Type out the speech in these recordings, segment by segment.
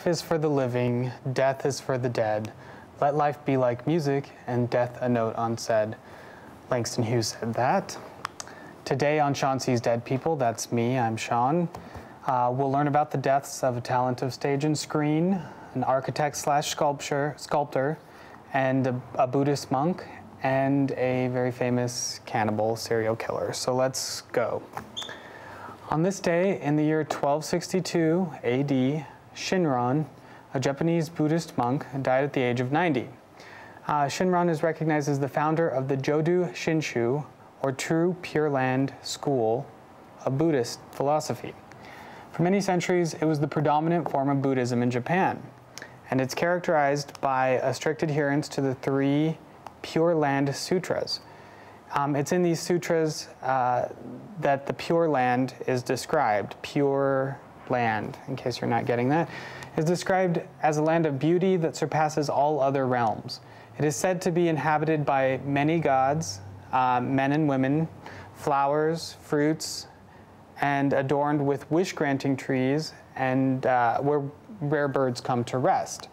Life is for the living, death is for the dead. Let life be like music, and death a note unsaid. Langston Hughes said that. Today on Sean Sees Dead People, that's me, I'm Sean. We'll learn about the deaths of a talent of stage and screen, an architect slash sculptor, and a Buddhist monk, and a very famous cannibal serial killer. So let's go. On this day, in the year 1262 AD, Shinran, a Japanese Buddhist monk, died at the age of 90. Shinran is recognized as the founder of the Jodo Shinshu, or True Pure Land School of Buddhist philosophy. For many centuries, it was the predominant form of Buddhism in Japan, and it's characterized by a strict adherence to the 3 Pure Land Sutras. It's in these sutras that the Pure Land is described. Pure land, in case you're not getting that, is described as a land of beauty that surpasses all other realms. It is said to be inhabited by many gods, men and women, flowers, fruits, and adorned with wish-granting trees, and where rare birds come to rest.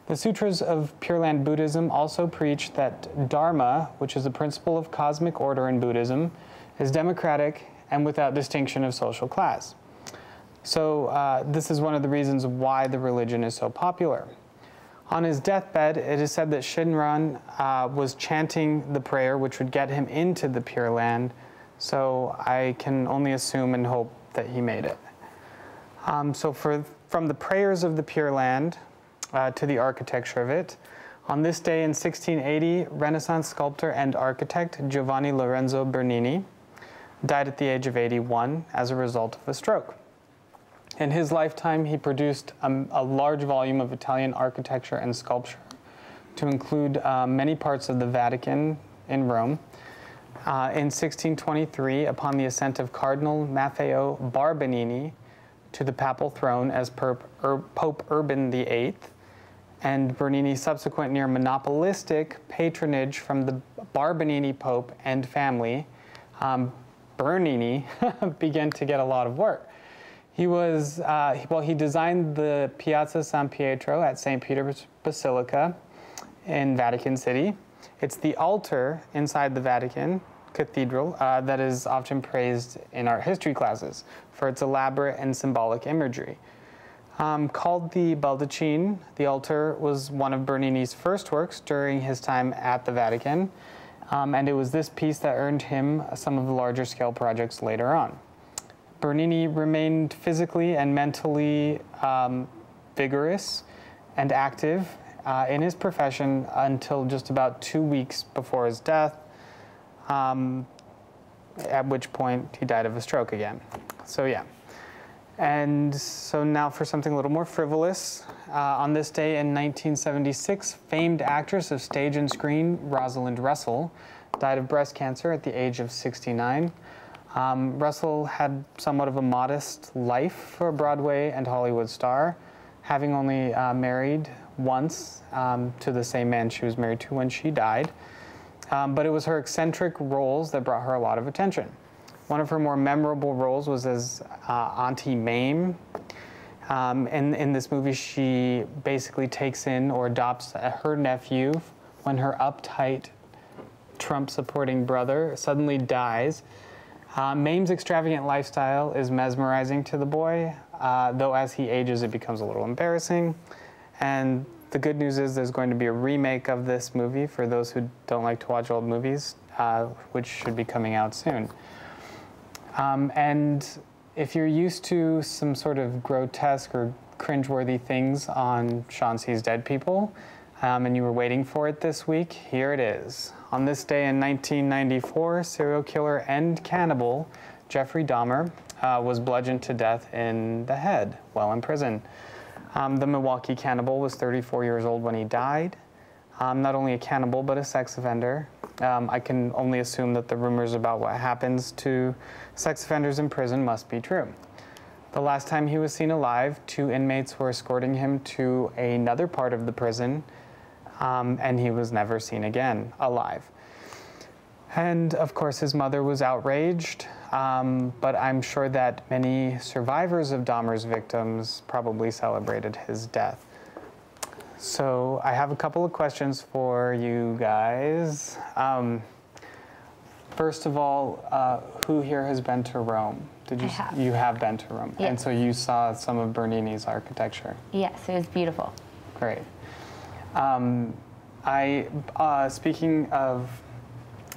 The Sutras of Pure Land Buddhism also preach that Dharma, which is the principle of cosmic order in Buddhism, is democratic and without distinction of social class. So this is one of the reasons why the religion is so popular. On his deathbed, it is said that Shinran was chanting the prayer which would get him into the Pure Land, so I can only assume and hope that he made it. From the prayers of the Pure Land to the architecture of it, on this day in 1680, Renaissance sculptor and architect Giovanni Lorenzo Bernini died at the age of 81 as a result of a stroke. In his lifetime, he produced a large volume of Italian architecture and sculpture, to include many parts of the Vatican in Rome. In 1623, upon the ascent of Cardinal Maffeo Barberini to the papal throne as Pope Urban VIII, and Bernini's subsequent near monopolistic patronage from the Barberini Pope and family, Bernini began to get a lot of work. He designed the Piazza San Pietro at St. Peter's Basilica in Vatican City. It's the altar inside the Vatican Cathedral that is often praised in art history classes for its elaborate and symbolic imagery. Called the Baldacchine, the altar was one of Bernini's first works during his time at the Vatican, and it was this piece that earned him some of the larger scale projects later on. Bernini remained physically and mentally vigorous and active in his profession until just about 2 weeks before his death, at which point he died of a stroke again. So yeah. And so now for something a little more frivolous. On this day in 1976, famed actress of stage and screen Rosalind Russell died of breast cancer at the age of 69. Russell had somewhat of a modest life for a Broadway and Hollywood star, having only married once to the same man she was married to when she died. But it was her eccentric roles that brought her a lot of attention. One of her more memorable roles was as Auntie Mame. In this movie, she basically takes in or adopts her nephew when her uptight, Trump-supporting brother suddenly dies. Mame's extravagant lifestyle is mesmerizing to the boy, though as he ages, it becomes a little embarrassing. And the good news is there's going to be a remake of this movie for those who don't like to watch old movies, which should be coming out soon. And if you're used to some sort of grotesque or cringeworthy things on Sean Sees Dead People, and you were waiting for it this week, here it is. On this day in 1994, serial killer and cannibal Jeffrey Dahmer was bludgeoned to death in the head while in prison. The Milwaukee cannibal was 34 years old when he died. Not only a cannibal, but a sex offender. I can only assume that the rumors about what happens to sex offenders in prison must be true. The last time he was seen alive, 2 inmates were escorting him to another part of the prison, and he was never seen again alive. And of course, his mother was outraged, but I'm sure that many survivors of Dahmer's victims probably celebrated his death. So I have a couple of questions for you guys. First of all, who here has been to Rome? You have been to Rome, Yes. and so you saw some of Bernini's architecture. Yes, it was beautiful. Great. Speaking of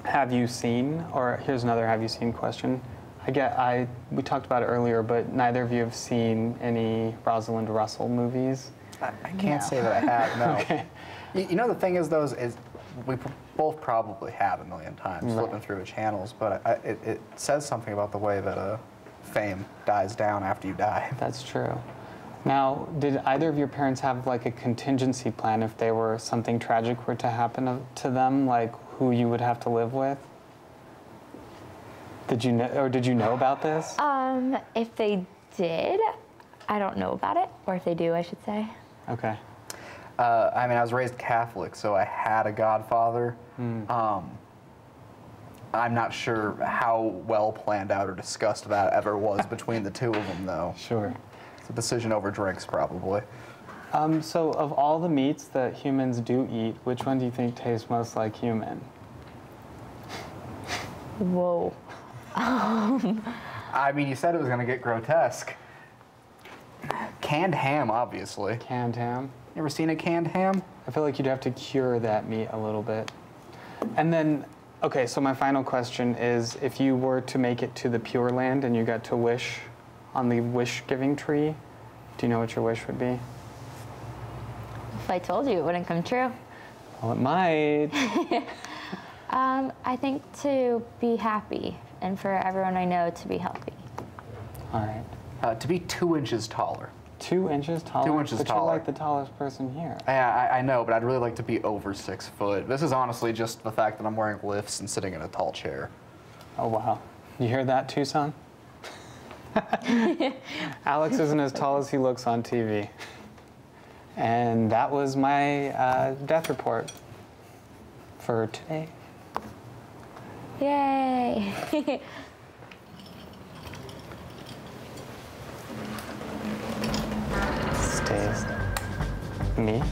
have you seen, or here's another have you seen question. We talked about it earlier, but neither of you have seen any Rosalind Russell movies. I can't say that I have, no. Okay. You know, the thing is, though, is we both probably have a million times flipping through the channels, but it says something about the way that fame dies down after you die. That's true. Now, did either of your parents have like a contingency plan if they were something tragic were to happen to them, like who you would have to live with? Did you know about this? If they did, I don't know about it, or if they do, I should say. Okay. I mean, I was raised Catholic, so I had a godfather. I'm not sure how well planned out or discussed that ever was between the two of them, though. Sure. It's a decision over drinks, probably. So of all the meats that humans do eat, which one do you think tastes most like human? Whoa. I mean, you said it was going to get grotesque. Canned ham, obviously. Canned ham? You ever seen a canned ham? I feel like you'd have to cure that meat a little bit. And then, okay, so my final question is, if you were to make it to the Pure Land and you got to wish on the wish-giving tree, do you know what your wish would be? If I told you, it wouldn't come true. Well, it might. I think to be happy, and for everyone I know to be healthy. All right. To be 2 inches taller. 2 inches taller? 2 inches but taller. You're like the tallest person here. I know, but I'd really like to be over 6 foot. This is honestly just the fact that I'm wearing lifts and sitting in a tall chair. Oh, wow. You hear that, Tucson? Alex isn't as tall as he looks on TV. And that was my death report for today. Yay! Stays me.